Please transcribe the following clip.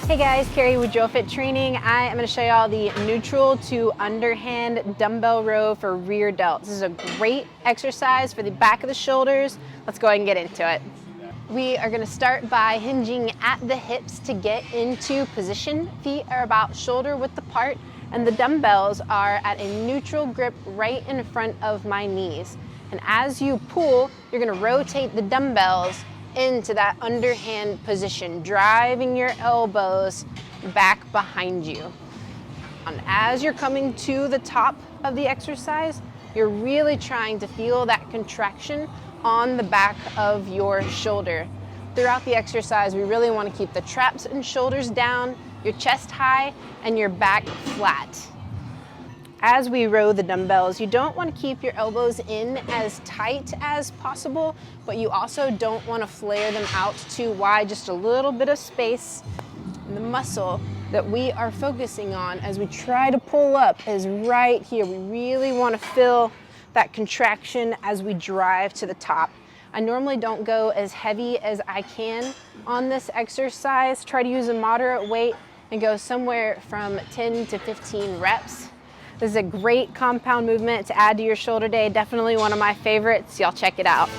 Hey guys, Carey with DrillFit Training. I am going to show you all the neutral to underhand dumbbell row for rear delts. This is a great exercise for the back of the shoulders. Let's go ahead and get into it. We are going to start by hinging at the hips to get into position. Feet are about shoulder width apart, and the dumbbells are at a neutral grip right in front of my knees. And as you pull, you're going to rotate the dumbbells into that underhand position, driving your elbows back behind you. And as you're coming to the top of the exercise, you're really trying to feel that contraction on the back of your shoulder. Throughout the exercise, we really want to keep the traps and shoulders down, your chest high, and your back flat. As we row the dumbbells, you don't want to keep your elbows in as tight as possible, but you also don't want to flare them out too wide, just a little bit of space. And the muscle that we are focusing on as we try to pull up is right here. We really want to feel that contraction as we drive to the top. I normally don't go as heavy as I can on this exercise. Try to use a moderate weight and go somewhere from 10 to 15 reps. This is a great compound movement to add to your shoulder day. Definitely one of my favorites. Y'all check it out.